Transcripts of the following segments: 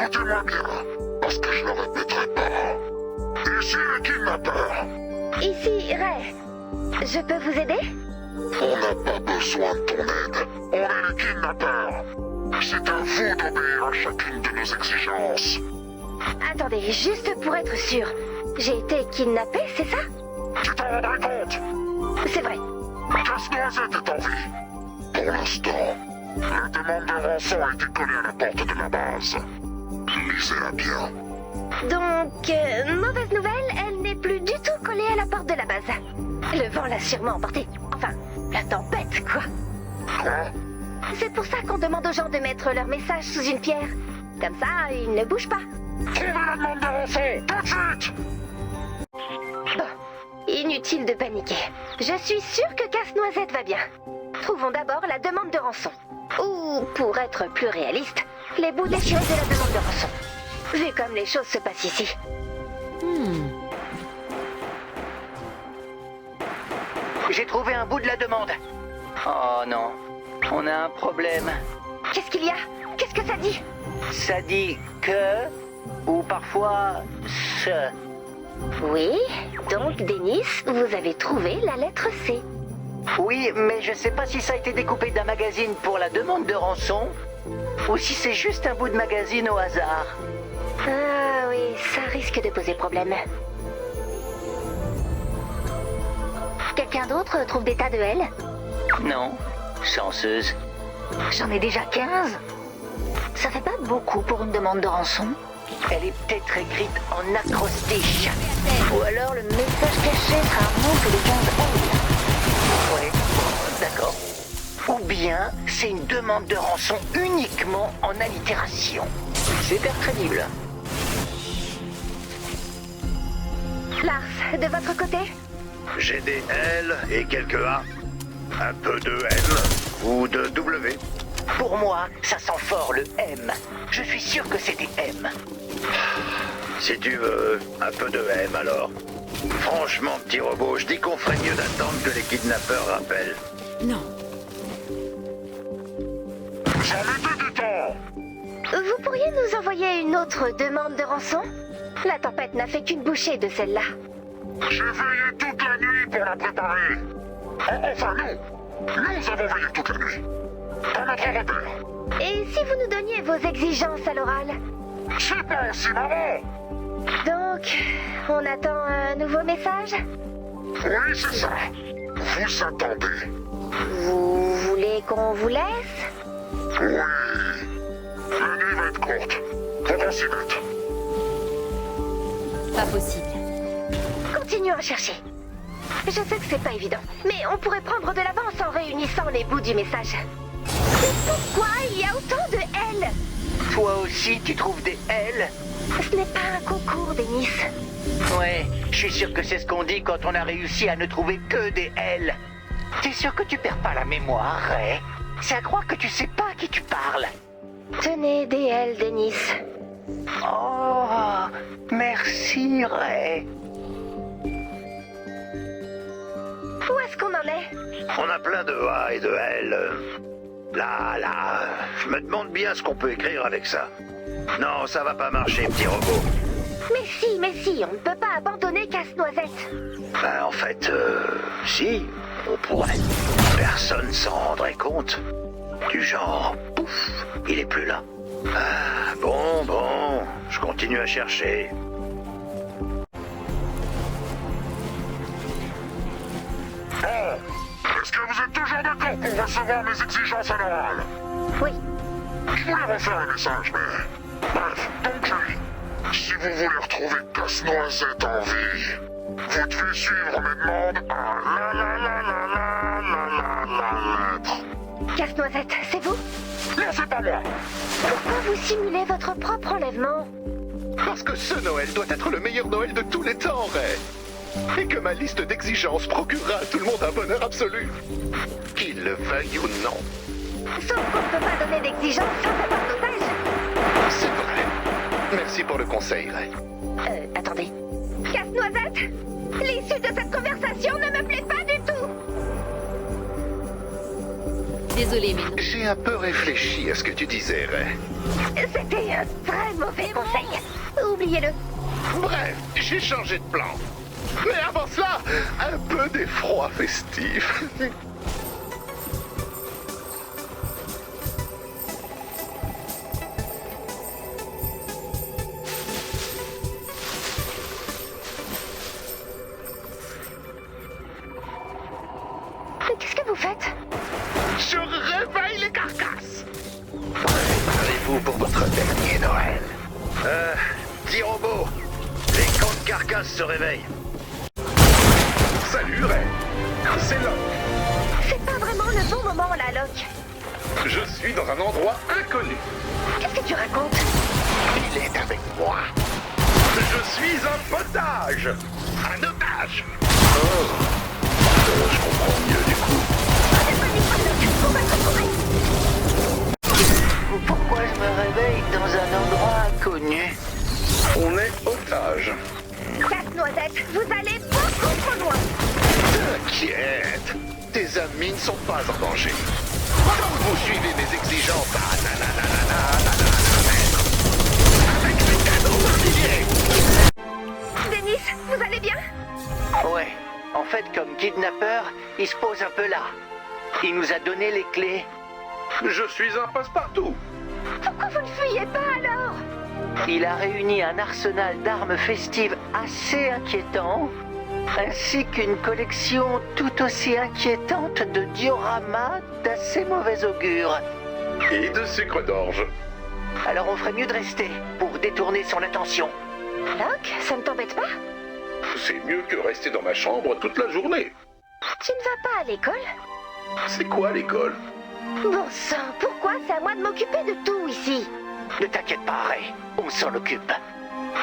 Écoutez-moi bien, parce que je ne le répéterai pas. Ici les kidnappeurs. Ici, Ray. Je peux vous aider? On n'a pas besoin de ton aide. On est les kidnappeurs. C'est à vous d'obéir à chacune de nos exigences. Attendez, juste pour être sûr. J'ai été kidnappée, c'est ça? Tu t'en rendrais compte? C'est vrai. Casse-Noisette est en vie. Pour l'instant, la demande de rançon a été collée à la porte de la base. Lisez-la bien. Donc, mauvaise nouvelle, elle n'est plus du tout collée à la porte de la base. Le vent l'a sûrement emportée. Enfin, la tempête, quoi. Quoi? C'est pour ça qu'on demande aux gens de mettre leur message sous une pierre. Comme ça, ils ne bougent pas. Trouvez la demande de rançon, tout de suite! Bon, inutile de paniquer. Je suis sûre que Casse-Noisette va bien. Trouvons d'abord la demande de rançon. Ou, pour être plus réaliste, les bouts déchirés de la demande de rançon. Vu comme les choses se passent ici. J'ai trouvé un bout de la demande. Oh non, on a un problème. Qu'est-ce qu'il y a? Qu'est-ce que ça dit? Ça dit que, ou parfois ce. Oui, donc Denis, vous avez trouvé la lettre C. Oui, mais je sais pas si ça a été découpé d'un magazine pour la demande de rançon, ou si c'est juste un bout de magazine au hasard. Ah oui, ça risque de poser problème. Quelqu'un d'autre trouve des tas de L? Non, chanceuse. J'en ai déjà 15. Ça fait pas beaucoup pour une demande de rançon. Elle est peut-être écrite en acrostiche. Ou alors le message caché sera moins que les 15 L. Ouais, d'accord. Ou bien c'est une demande de rançon uniquement en allitération. C'est hyper crédible. Lars, de votre côté? J'ai des L et quelques A. Un peu de M ou de W. Pour moi, ça sent fort le M. Je suis sûr que c'est des M. Si tu veux, un peu de M alors. Franchement, petit robot, je dis qu'on ferait mieux d'attendre que les kidnappeurs rappellent. Non. J'en ai du temps. Vous pourriez nous envoyer une autre demande de rançon? La tempête n'a fait qu'une bouchée de celle-là. J'ai veillé toute la nuit pour la préparer. Enfin, nous avons veillé toute la nuit. Dans notre repère. Et si vous nous donniez vos exigences à l'oral? C'est pas aussi marrant. Donc, on attend un nouveau message? Oui, c'est ça. Vous attendez. Vous voulez qu'on vous laisse? Oui. La nuit va être courte. Faut qu'on s'y mette. Pas possible. Continuons à chercher. Je sais que c'est pas évident, mais on pourrait prendre de l'avance en réunissant les bouts du message. Mais pourquoi il y a autant de L? Toi aussi, tu trouves des L? Ce n'est pas un concours, Denis. Ouais, je suis sûr que c'est ce qu'on dit quand on a réussi à ne trouver que des L. T'es sûr que tu perds pas la mémoire, Ray? C'est à croire que tu sais pas à qui tu parles. Tenez des L, Denis. Oh, merci, Ray. Où est-ce qu'on en est? On a plein de A et de L. Là, je me demande bien ce qu'on peut écrire avec ça. Non, ça va pas marcher, petit robot. Mais si, on ne peut pas abandonner Casse-Noisette. Ben, en fait, si, on pourrait. Personne s'en rendrait compte. Du genre, pouf, il est plus là. Ah, bon, je continue à chercher. Bon. Est-ce que vous êtes toujours d'accord pour recevoir mes exigences à l'oral? Oui. Je voulais refaire le message, mais... Bref, donc je lis. Si vous voulez retrouver Casse-Noisette en vie, vous devez suivre mes demandes à la lettre. Casse-Noisette, c'est vous? Non, c'est pas moi. Pourquoi vous simulez votre propre enlèvement? Parce que ce Noël doit être le meilleur Noël de tous les temps, Ray. Et que ma liste d'exigences procurera à tout le monde un bonheur absolu. Qu'il le veuille ou non. Sauf qu'on ne peut pas donner d'exigence sans avoir d'otage. C'est vrai. Merci pour le conseil, Ray. Attendez. Casse-Noisette, l'issue de cette conversation ne me plaît pas du tout. Désolée, mais non. J'ai un peu réfléchi à ce que tu disais, Ray. C'était un très mauvais conseil. Oubliez-le. Bref, j'ai changé de plan. Mais avant cela, un peu d'effroi festif. Qu'est-ce que vous faites? Je réveille les carcasses. Préparez-vous pour votre dernier Noël. Dis robot, les camps de carcasses se réveillent. Salut, Ray. C'est Locke. C'est pas vraiment le bon moment, là, Locke. Je suis dans un endroit inconnu. Qu'est-ce que tu racontes? Il est avec moi. Je suis un potage. Un otage. Oh. Je comprends mieux du coup. Ne panique pas, Locke. On va te retrouver. Pourquoi je me réveille dans un endroit inconnu? On est otage. Casse-noisette, vous allez beaucoup trop loin. T'inquiète. Tes amis ne sont pas en danger. Quand vous suivez mes exigences, avec des cadeaux familiers. Denis, vous allez bien? Ouais, en fait, comme kidnappeur, il se pose un peu là. Il nous a donné les clés. Je suis un passe-partout. Pourquoi vous ne fuyez pas, alors? Il a réuni un arsenal d'armes festives assez inquiétant, ainsi qu'une collection tout aussi inquiétante de dioramas d'assez mauvais augure. Et de sucre d'orge. Alors on ferait mieux de rester pour détourner son attention. Locke, ça ne t'embête pas? C'est mieux que rester dans ma chambre toute la journée. Tu ne vas pas à l'école? C'est quoi l'école? Bon sang, pourquoi c'est à moi de m'occuper de tout ici? Ne t'inquiète pas, Ray, on s'en occupe.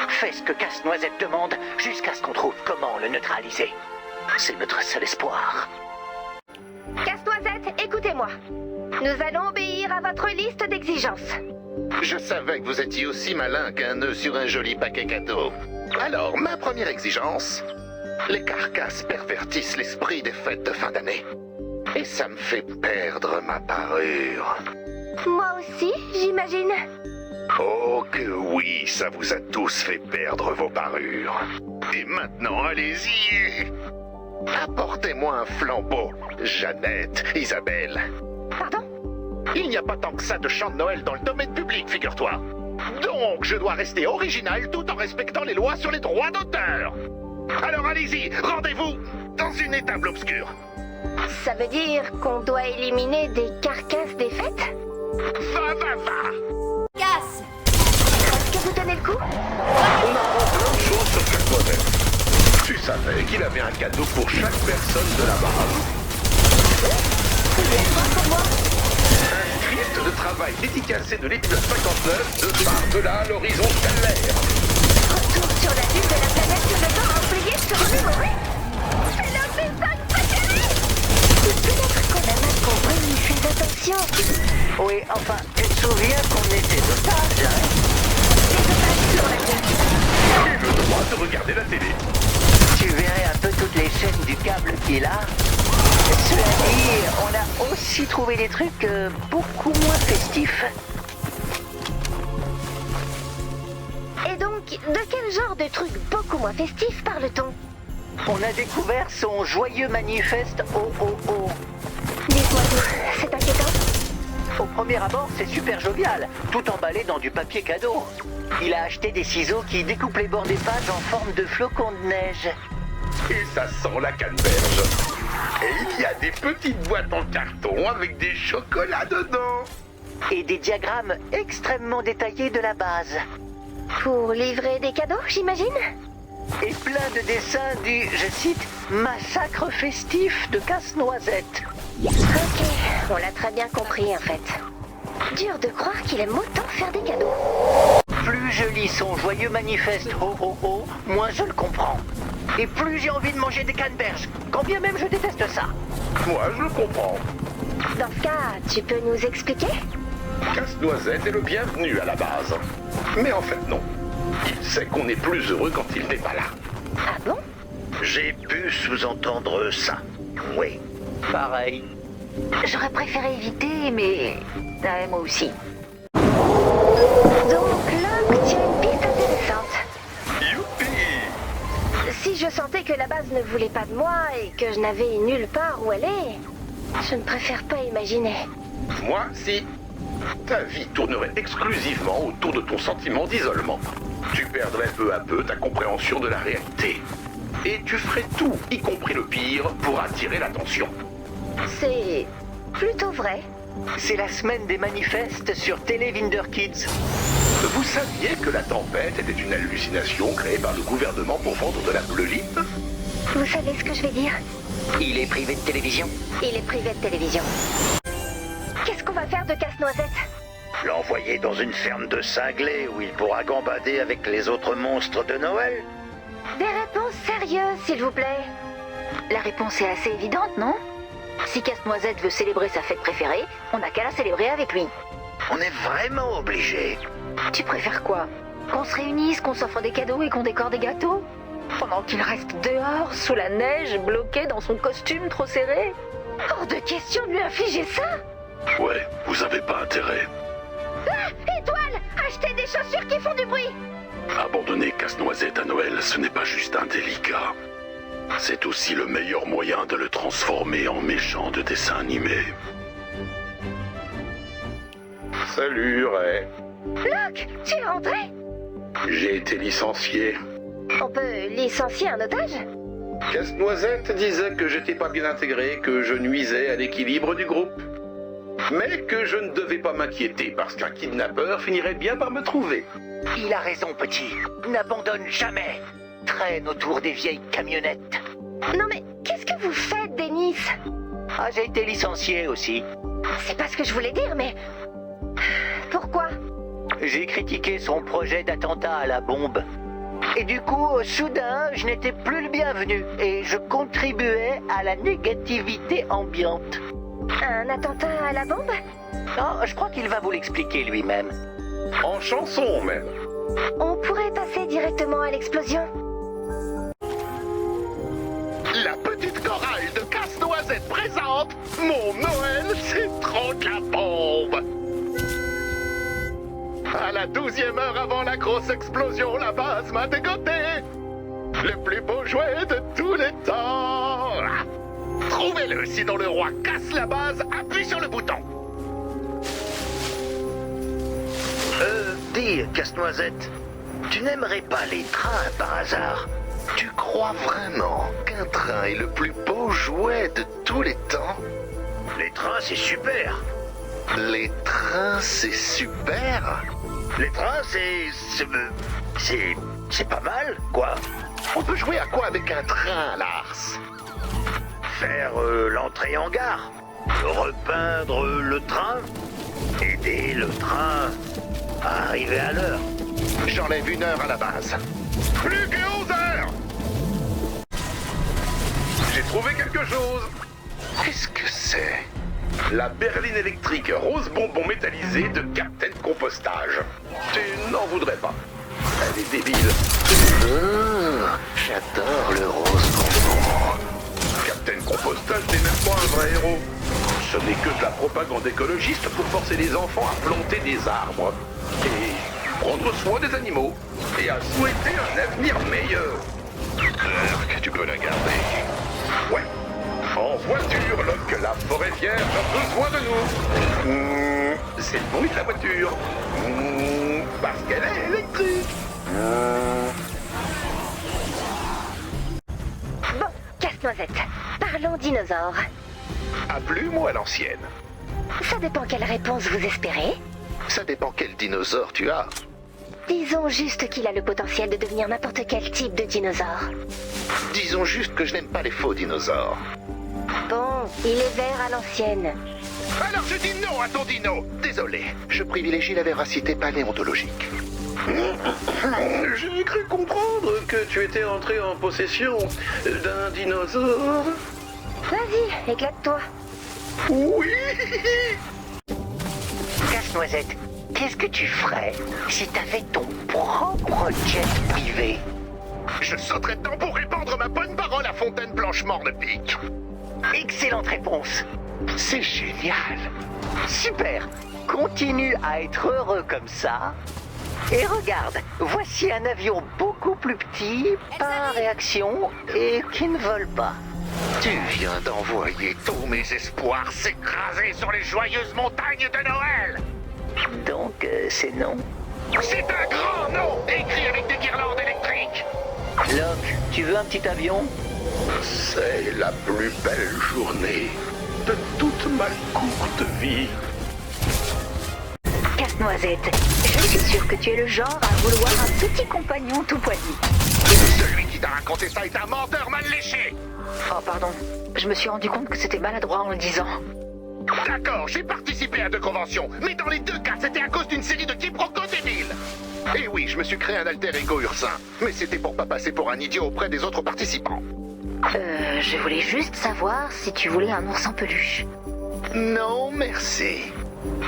Fais ce que Casse-Noisette demande jusqu'à ce qu'on trouve comment le neutraliser. C'est notre seul espoir. Casse-noisette, écoutez-moi. Nous allons obéir à votre liste d'exigences. Je savais que vous étiez aussi malin qu'un nœud sur un joli paquet cadeau. Alors, ma première exigence, les carcasses pervertissent l'esprit des fêtes de fin d'année. Et ça me fait perdre ma parure. Moi aussi, j'imagine. Oh que oui, ça vous a tous fait perdre vos parures. Et maintenant, allez-y. Apportez-moi un flambeau, Jeannette, Isabelle. Pardon? Il n'y a pas tant que ça de chants de Noël dans le domaine public, figure-toi. Donc, je dois rester original tout en respectant les lois sur les droits d'auteur. Alors allez-y, rendez-vous dans une étable obscure. Ça veut dire qu'on doit éliminer des carcasses des fêtes? Va. Casse! Est-ce que vous tenez le coup? On apprend plein de choses sur chaque modèle. Tu savais qu'il avait un cadeau pour chaque personne de la base. Vous voulez voir pour moi? Un script de travail dédicacé de l'épisode 59 de Par-delà l'horizon stellaire. Retour sur la lune de la planète que le temps a oublié de se remémorer? C'est l'épisode préféré! Peut-être qu'on a mal compris ses intentions. Oui, enfin, tu te souviens qu'on était d'otages, hein? Les otages sur la Lune. J'ai le droit de regarder la télé. Tu verrais un peu toutes les chaînes du câble qu'il a. Cela dit, on a aussi trouvé des trucs beaucoup moins festifs. Et donc, de quel genre de truc beaucoup moins festif parle-t-on? On a découvert son joyeux manifeste OOO. Dites-moi tout, c'est inquiétant. Au premier abord, c'est super jovial, tout emballé dans du papier cadeau. Il a acheté des ciseaux qui découpent les bords des pages en forme de flocons de neige. Et ça sent la canneberge. Et il y a des petites boîtes en carton avec des chocolats dedans. Et des diagrammes extrêmement détaillés de la base. Pour livrer des cadeaux, j'imagine? Et plein de dessins du, je cite, massacre festif de Casse-Noisette. Ok, on l'a très bien compris en fait. Dur de croire qu'il aime autant faire des cadeaux. Plus je lis son joyeux manifeste OOO, moins je le comprends. Et plus j'ai envie de manger des canneberges, quand bien même je déteste ça. Moi, je le comprends. Dans ce cas, tu peux nous expliquer? Casse-Noisette est le bienvenu à la base. Mais en fait, non. Il sait qu'on est plus heureux quand il n'est pas là. Ah bon? J'ai pu sous-entendre ça. Oui. Pareil. J'aurais préféré éviter, mais... Ouais, moi aussi. Donc Locke tient une piste intéressante. Youpi! Si je sentais que la base ne voulait pas de moi et que je n'avais nulle part où aller, je ne préfère pas imaginer. Moi, si. Ta vie tournerait exclusivement autour de ton sentiment d'isolement. Tu perdrais peu à peu ta compréhension de la réalité. Et tu ferais tout, y compris le pire, pour attirer l'attention. C'est plutôt vrai. C'est la semaine des manifestes sur Télé Winder Kids. Vous saviez que la tempête était une hallucination créée par le gouvernement pour vendre de la bleulite? Vous savez ce que je vais dire? Il est privé de télévision. Il est privé de télévision. Qu'est-ce qu'on va faire de Casse-Noisette? L'envoyer dans une ferme de cinglés où il pourra gambader avec les autres monstres de Noël? Des réponses sérieuses, s'il vous plaît. La réponse est assez évidente, non? Si Casse-Noisette veut célébrer sa fête préférée, on n'a qu'à la célébrer avec lui. On est vraiment obligé. Tu préfères quoi? Qu'on se réunisse, qu'on s'offre des cadeaux et qu'on décore des gâteaux? Pendant qu'il reste dehors, sous la neige, bloqué dans son costume trop serré? Hors de question de lui infliger ça. Ouais, vous avez pas intérêt. Ah, Étoile, achetez des chaussures qui font du bruit. Abandonner Casse-Noisette à Noël, ce n'est pas juste indélicat. C'est aussi le meilleur moyen de le transformer en méchant de dessin animé. Salut, Ray. Locke, tu es rentré? J'ai été licencié. On peut licencier un otage? Casse-Noisette disait que j'étais pas bien intégré, que je nuisais à l'équilibre du groupe. Mais que je ne devais pas m'inquiéter parce qu'un kidnappeur finirait bien par me trouver. Il a raison, petit. N'abandonne jamais. Traîne autour des vieilles camionnettes. Non mais, qu'est-ce que vous faites, Denis? Ah, j'ai été licencié aussi. C'est pas ce que je voulais dire, mais... Pourquoi? J'ai critiqué son projet d'attentat à la bombe. Et du coup, soudain, je n'étais plus le bienvenu. Et je contribuais à la négativité ambiante. Un attentat à la bombe? Non, je crois qu'il va vous l'expliquer lui-même. En chanson, même. On pourrait passer directement à l'explosion. La petite chorale de Casse-Noisette présente Mon Noël, c'est trop de la bombe. À la 12e heure avant la grosse explosion, la base m'a dégoté. Le plus beau jouet de tous les temps. Trouvez-le, sinon le roi casse la base, appuie sur le bouton. Dis, Casse-Noisette, tu n'aimerais pas les trains par hasard? Tu crois vraiment qu'un train est le plus beau jouet de tous les temps? Les trains, c'est super. Les trains, c'est super. Les trains, c'est pas mal, quoi. On peut jouer à quoi avec un train, Lars? Faire l'entrée en gare, repeindre le train, aider le train à arriver à l'heure. J'enlève 1 heure à la base. Plus que 11 heures. J'ai trouvé quelque chose. Qu'est-ce que c'est? La berline électrique rose bonbon métallisée de Captain Compostage. Tu n'en voudrais pas. Elle est débile. J'adore le rose bonbon. Captain Compostage n'est même pas un vrai héros. Ce n'est que de la propagande écologiste pour forcer les enfants à planter des arbres. Et prendre soin des animaux. Et à souhaiter un avenir meilleur. Que tu peux la garder. Ouais. En voiture, Locke, la forêt vierge a besoin de nous. C'est le bruit de la voiture. Parce qu'elle est électrique. Bon, Casse-Noisette, parlons dinosaures. À plume ou à l'ancienne? Ça dépend quelle réponse vous espérez. Ça dépend quel dinosaure tu as. Disons juste qu'il a le potentiel de devenir n'importe quel type de dinosaure. Disons juste que je n'aime pas les faux dinosaures. Bon, il est vert à l'ancienne. Alors je dis non à ton dino. Désolé, je privilégie la véracité paléontologique. J'ai cru comprendre que tu étais entré en possession d'un dinosaure. Vas-y, éclate-toi. Oui. Casse-Noisette, qu'est-ce que tu ferais si t'avais ton propre jet privé? Je sauterai dedans pour répandre ma bonne parole à Fontaine Blanche Morne-Pique. Excellente réponse. C'est génial. Super. Continue à être heureux comme ça. Et regarde, voici un avion beaucoup plus petit, par réaction, et qui ne vole pas. Tu viens d'envoyer tous mes espoirs s'écraser sur les joyeuses montagnes de Noël. Donc, c'est non. C'est un grand non, écrit avec des guirlandes électriques. Locke, tu veux un petit avion? C'est la plus belle journée de toute ma courte vie. Casse-noisette, je suis sûre que tu es le genre à vouloir un petit compagnon tout poilu. Celui qui t'a raconté ça est un menteur mal léché. Oh pardon, je me suis rendu compte que c'était maladroit en le disant. D'accord, j'ai participé à 2 conventions, mais dans les 2 cas, c'était à cause d'une série de quiproquos débiles. Et oui, je me suis créé un alter ego ursin, mais c'était pour pas passer pour un idiot auprès des autres participants. Je voulais juste savoir si tu voulais un ours en peluche. Non, merci.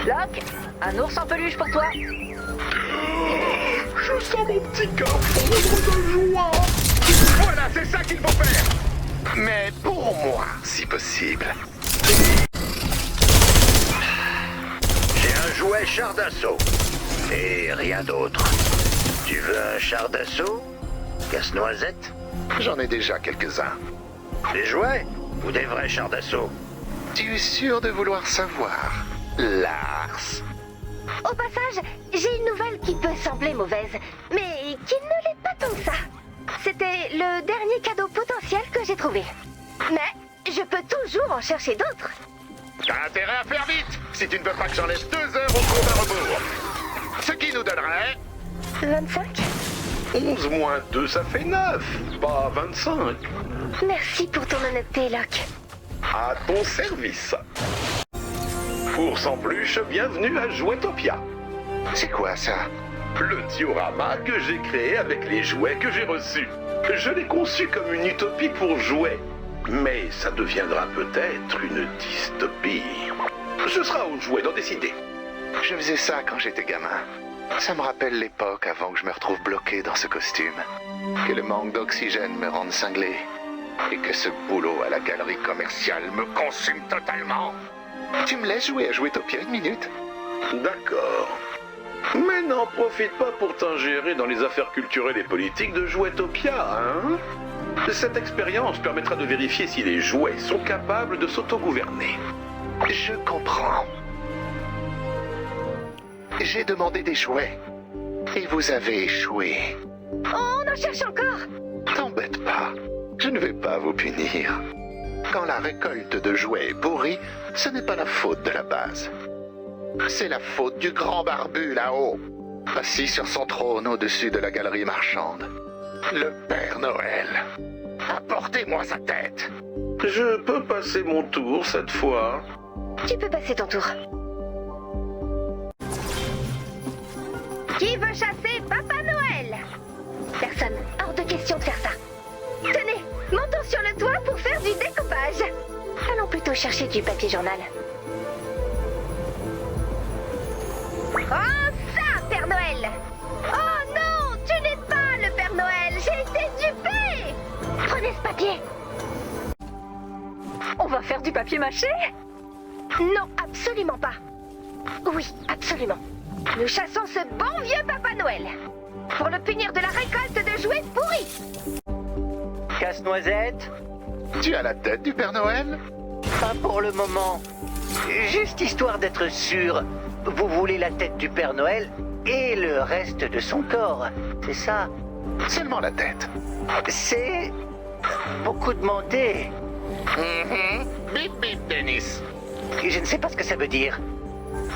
Locke, un ours en peluche pour toi. Je sens mon petit cœur fondre de joie. Voilà, c'est ça qu'il faut faire. Mais pour moi, si possible. J'ai un jouet char d'assaut. Et rien d'autre. Tu veux un char d'assaut? Casse-noisette? J'en ai déjà quelques-uns. Des jouets? Ou des vrais chars d'assaut? Tu es sûr de vouloir savoir, Lars? Au passage, j'ai une nouvelle qui peut sembler mauvaise, mais qui ne l'est pas tant que ça. C'était le dernier cadeau potentiel que j'ai trouvé. Mais je peux toujours en chercher d'autres. T'as intérêt à faire vite, si tu ne veux pas que j'enlève 2 heures au compte à rebours. Ce qui nous donnerait... 25 11 moins 2, ça fait 9, pas 25. Merci pour ton honnêteté, Locke. À ton service. Ours en peluche, bienvenue à Jouetopia. C'est quoi ça? Le diorama que j'ai créé avec les jouets que j'ai reçus. Je l'ai conçu comme une utopie pour jouets. Mais ça deviendra peut-être une dystopie. Ce sera aux jouets d'en décider. Je faisais ça quand j'étais gamin. Ça me rappelle l'époque avant que je me retrouve bloqué dans ce costume. Que le manque d'oxygène me rende cinglé. Et que ce boulot à la galerie commerciale me consume totalement. Tu me laisses jouer à Jouetopia 1 minute? D'accord. Mais n'en profite pas pour t'ingérer dans les affaires culturelles et politiques de Jouetopia, hein? Cette expérience permettra de vérifier si les jouets sont capables de s'autogouverner. Je comprends. J'ai demandé des jouets. Et vous avez échoué. Oh, on en cherche encore. T'embête pas. Je ne vais pas vous punir. Quand la récolte de jouets est pourrie, ce n'est pas la faute de la base. C'est la faute du grand barbu là-haut, assis sur son trône au-dessus de la galerie marchande. Le Père Noël. Apportez-moi sa tête. Je peux passer mon tour cette fois. Tu peux passer ton tour. Qui veut chasser Papa Noël? Personne. Hors de question de faire ça. Tenez, montons sur le toit pour faire du découpage. Allons plutôt chercher du papier journal. Oh, ça, Père Noël! Oh non, tu n'es pas le Père Noël! J'ai été dupée! Prenez ce papier! On va faire du papier mâché? Non, absolument pas. Oui, absolument. Nous chassons ce bon vieux Papa Noël pour le punir de la récolte de jouets pourris. Casse-noisette? Tu as la tête du Père Noël? Pas pour le moment. Juste histoire d'être sûr, vous voulez la tête du Père Noël et le reste de son corps, c'est ça? Seulement la tête. C'est beaucoup demandé. Bip bip, Dennis. Je ne sais pas ce que ça veut dire.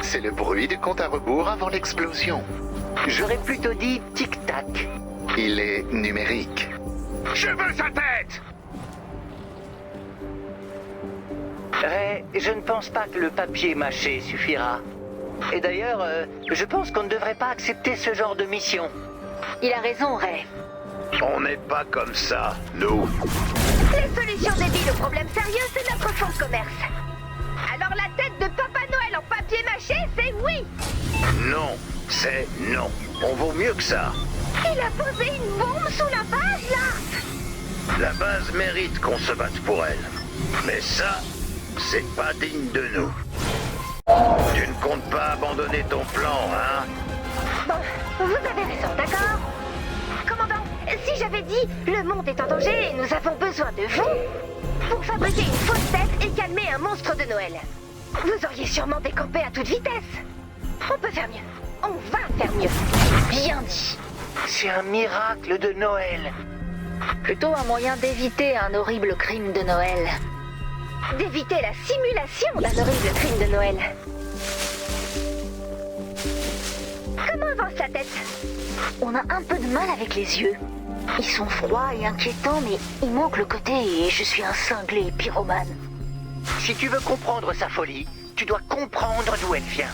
C'est le bruit du compte à rebours avant l'explosion. J'aurais plutôt dit tic-tac. Il est numérique. Je veux sa tête! Ray, je ne pense pas que le papier mâché suffira. Et d'ailleurs, je pense qu'on ne devrait pas accepter ce genre de mission. Il a raison, Ray. On n'est pas comme ça, nous. Les solutions débiles aux problèmes sérieux, c'est notre fonds de commerce. Alors la tête de Papa Noël en papier mâché, c'est oui! Non, c'est non. On vaut mieux que ça. Il a posé une bombe sous la base, là! La base mérite qu'on se batte pour elle. Mais ça, C'est pas digne de nous. Tu ne comptes pas abandonner ton plan, hein? Bon, vous avez raison, d'accord? Commandant, si j'avais dit le monde est en danger et nous avons besoin de vous pour fabriquer une fausse tête et calmer un monstre de Noël, vous auriez sûrement décampé à toute vitesse. On peut faire mieux. On va faire mieux. Bien dit. C'est un miracle de Noël. Plutôt un moyen d'éviter un horrible crime de Noël. D'éviter la simulation d'un horrible crime de Noël. Comment avance la tête? On a un peu de mal avec les yeux. Ils sont froids et inquiétants, mais il manque le côté et je suis un cinglé pyromane. Si tu veux comprendre sa folie, tu dois comprendre d'où elle vient.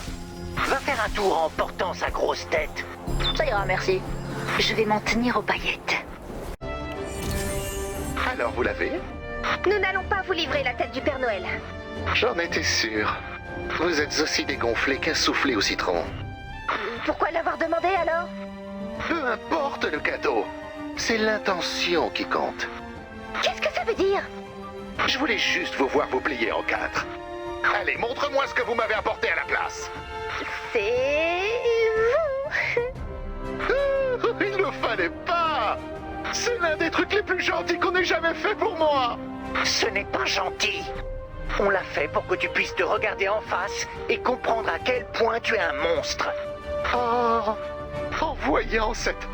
Va faire un tour en portant sa grosse tête. Ça ira, merci. Je vais m'en tenir aux paillettes. Alors vous l'avez? Nous n'allons pas vous livrer la tête du Père Noël. J'en étais sûr. Vous êtes aussi dégonflé qu'un soufflé au citron. Pourquoi l'avoir demandé alors? Peu importe le cadeau. C'est l'intention qui compte. Qu'est-ce que ça veut dire? Je voulais juste vous voir vous plier en quatre. Allez, montre-moi ce que vous m'avez apporté à la place. C'est vous. Il ne fallait pas. C'est l'un des trucs les plus gentils qu'on ait jamais fait pour moi. Ce n'est pas gentil. On l'a fait pour que tu puisses te regarder en face et comprendre à quel point tu es un monstre. Oh, en voyant cette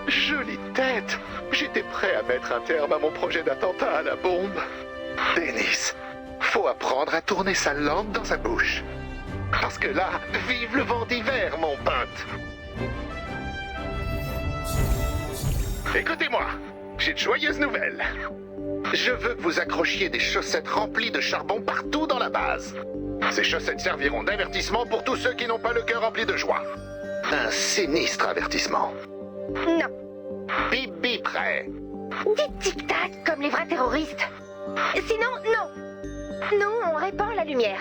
jolie tête, j'étais prêt à mettre un terme à mon projet d'attentat à la bombe. Dennis, faut apprendre à tourner sa langue dans sa bouche. Parce que là, vive le vent d'hiver, mon pote. Écoutez-moi, j'ai de joyeuses nouvelles. Je veux que vous accrochiez des chaussettes remplies de charbon partout dans la base. Ces chaussettes serviront d'avertissement pour tous ceux qui n'ont pas le cœur rempli de joie. Un sinistre avertissement. Non. Bip bip prêt. Dites tic-tac comme les vrais terroristes. Sinon, non. Nous, on répand la lumière.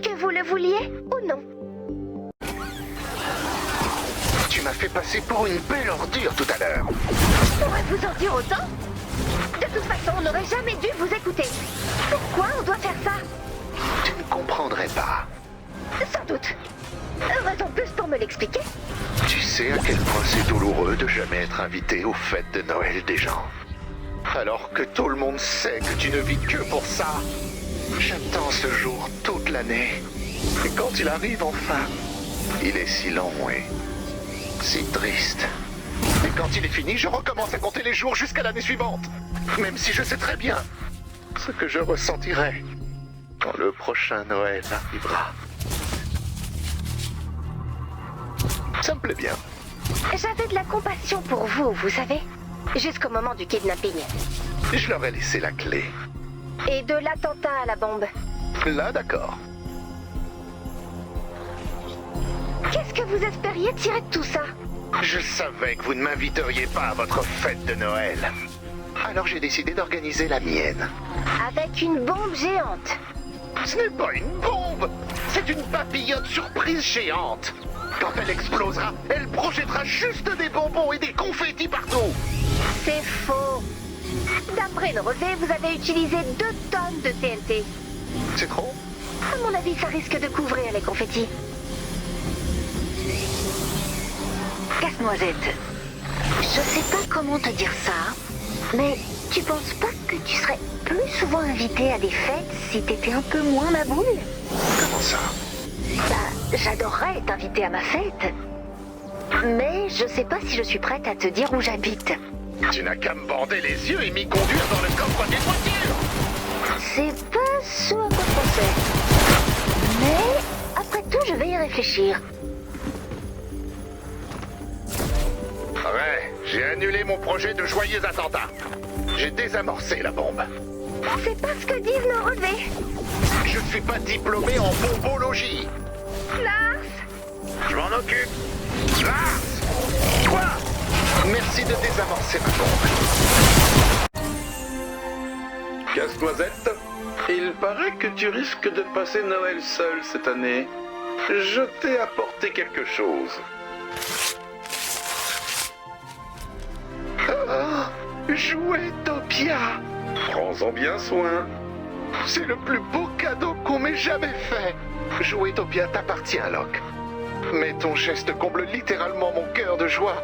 Que vous le vouliez ou non. Tu m'as fait passer pour une belle ordure tout à l'heure. Je pourrais vous en dire autant. De toute façon, on n'aurait jamais dû vous écouter. Pourquoi on doit faire ça? Tu ne comprendrais pas. Sans doute. Raison de plus pour me l'expliquer. Tu sais à quel point c'est douloureux de jamais être invité aux fêtes de Noël des gens. Alors que tout le monde sait que tu ne vis que pour ça. J'attends ce jour toute l'année. Et quand il arrive enfin, il est si long et si triste. Et quand il est fini, je recommence à compter les jours jusqu'à l'année suivante. Même si je sais très bien ce que je ressentirai quand le prochain Noël arrivera. Ça me plaît bien. J'avais de la compassion pour vous, vous savez. Jusqu'au moment du kidnapping. Je leur ai laissé la clé. Et de l'attentat à la bombe. Là, d'accord. Qu'est-ce que vous espériez tirer de tout ça? Je savais que vous ne m'inviteriez pas à votre fête de Noël. Alors j'ai décidé d'organiser la mienne. Avec une bombe géante. Ce n'est pas une bombe, c'est une papillote surprise géante. Quand elle explosera, elle projettera juste des bonbons et des confettis partout. C'est faux. D'après nos relevés, vous avez utilisé 2 tonnes de TNT. C'est trop? À mon avis, ça risque de couvrir les confettis. Casse-noisette, je sais pas comment te dire ça, mais tu penses pas que tu serais plus souvent invité à des fêtes si t'étais un peu moins ma boule? Comment ça? Bah, j'adorerais t'inviter à ma fête. Mais je sais pas si je suis prête à te dire où j'habite. Tu n'as qu'à me bander les yeux et m'y conduire dans le coffre des voitures. C'est pas ce à quoi je pensais. Mais après tout, je vais y réfléchir. Ouais, j'ai annulé mon projet de joyeux attentat. J'ai désamorcé la bombe. C'est pas ce que disent nos relevés. Je ne suis pas diplômé en bombologie. Lars, Je m'en occupe. Lars! Quoi? Merci de désamorcer ma bombe. Casse-noisette, il paraît que tu risques de passer Noël seul cette année. Je t'ai apporté quelque chose. Oh, Jouetopia. Prends-en bien soin. C'est le plus beau cadeau qu'on m'ait jamais fait. Jouetopia t'appartient, Locke. Mais ton geste comble littéralement mon cœur de joie.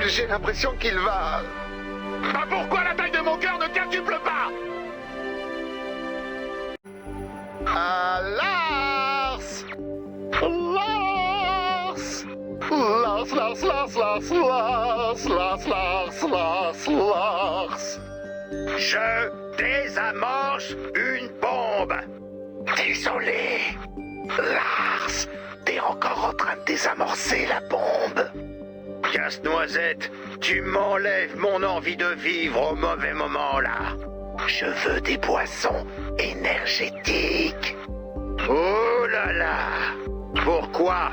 J'ai l'impression qu'il va... Bah pourquoi la taille de mon cœur ne quintuple pas? Ah, Lars! Lars! Lars, Lars, Lars, Lars, Lars, Lars, Lars, Lars, Lars! Je désamorce une bombe. Désolé. Lars, t'es encore en train de désamorcer la bombe. Casse-noisette, tu m'enlèves mon envie de vivre au mauvais moment là. Je veux des boissons énergétiques. Oh là là! Pourquoi?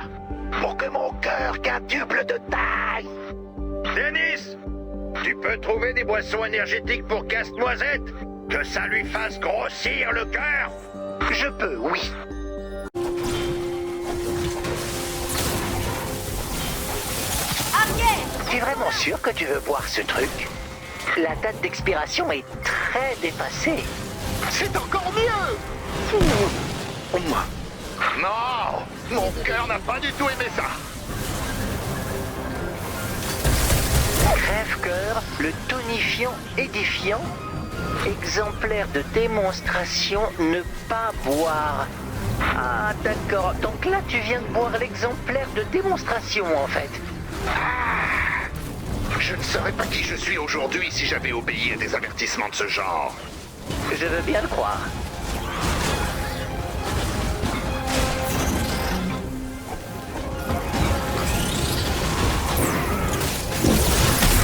Pour que mon cœur quintuple de taille. Dennis! Tu peux trouver des boissons énergétiques pour Casse-Noisette? Que ça lui fasse grossir le cœur? Je peux, oui. T'es vraiment sûr que tu veux boire ce truc? La date d'expiration est très dépassée. C'est encore mieux. Non! Mon cœur n'a pas du tout aimé ça! Crève-cœur, le tonifiant édifiant. Exemplaire de démonstration, ne pas boire. Ah, d'accord. Donc là, tu viens de boire l'exemplaire de démonstration, en fait. Je ne saurais pas qui je suis aujourd'hui si j'avais obéi à des avertissements de ce genre. Je veux bien le croire.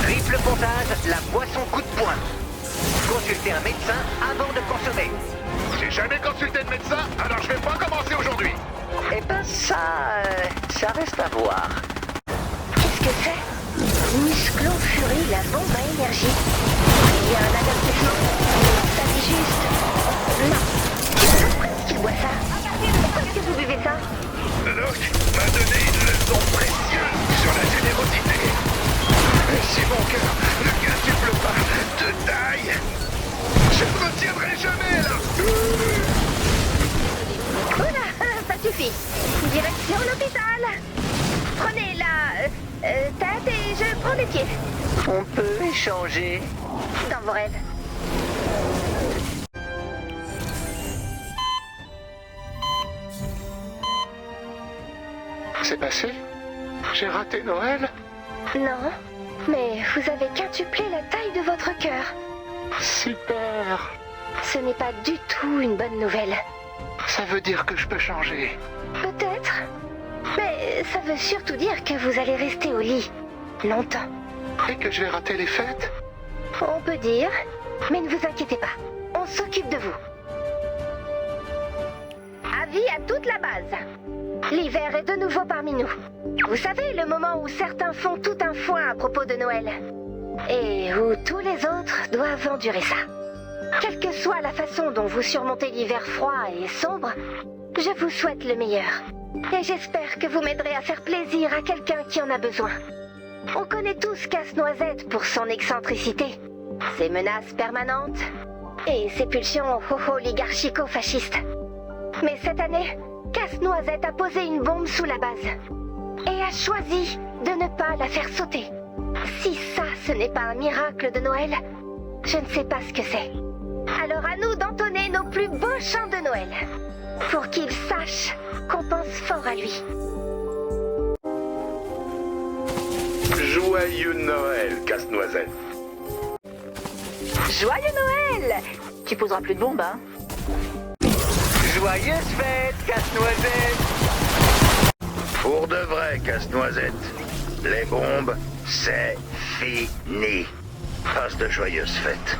Triple pontage, la boisson coup de poing. Consultez un médecin avant de consommer. J'ai jamais consulté de médecin, alors je vais pas commencer aujourd'hui. Eh ben ça reste à voir. Qu'est-ce que c'est? Musclon Fury, la bombe à énergie. Il y a un avertissement. Ça dit juste... Non. Pourquoi est-ce qu'il boit ça? Pourquoi est-ce que vous buvez ça? Locke m'a donné une leçon précieuse sur la générosité. Et si mon cœur ne quintuple pas de taille, je ne me retiendrai jamais là. Oula, ça suffit. Direction l'hôpital. Prenez la tête et je prends les pieds. On peut échanger. Dans vos rêves. C'est passé? J'ai raté Noël? Non, mais vous avez quintuplé la taille de votre cœur. Super! Ce n'est pas du tout une bonne nouvelle. Ça veut dire que je peux changer. Peut-être. Mais ça veut surtout dire que vous allez rester au lit. Longtemps. Et que je vais rater les fêtes? On peut dire. Mais ne vous inquiétez pas. On s'occupe de vous. Avis à toute la base. L'hiver est de nouveau parmi nous. Vous savez, le moment où certains font tout un foin à propos de Noël. Et où tous les autres doivent endurer ça. Quelle que soit la façon dont vous surmontez l'hiver froid et sombre, je vous souhaite le meilleur. Et j'espère que vous m'aiderez à faire plaisir à quelqu'un qui en a besoin. On connaît tous Casse-Noisette pour son excentricité, ses menaces permanentes et ses pulsions oligarchico-fascistes. Mais cette année, Casse-Noisette a posé une bombe sous la base et a choisi de ne pas la faire sauter. Si ça, ce n'est pas un miracle de Noël, je ne sais pas ce que c'est. Alors à nous d'entonner nos plus beaux chants de Noël, pour qu'il sache qu'on pense fort à lui. Joyeux Noël, Casse-Noisette. Joyeux Noël! Tu poseras plus de bombes, hein? Joyeuse fête, Casse-Noisette! Pour de vrai, Casse-Noisette. Les bombes, c'est fini. Passe de joyeuses fêtes.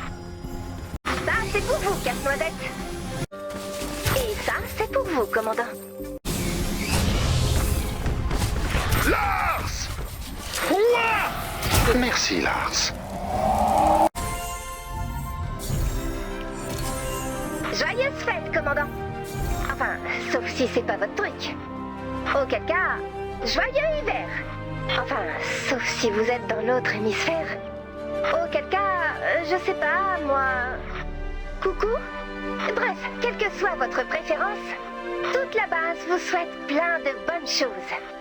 Ça, c'est pour vous, Casse-Noisette. Et ça, c'est pour vous, commandant. Lars! Quoi? Merci, Lars. Joyeuse fête, commandant. Enfin, sauf si c'est pas votre truc. Auquel cas, joyeux hiver. Enfin, sauf si vous êtes dans l'autre hémisphère. Auquel cas, je sais pas, moi... Coucou? Bref, quelle que soit votre préférence, toute la base vous souhaite plein de bonnes choses.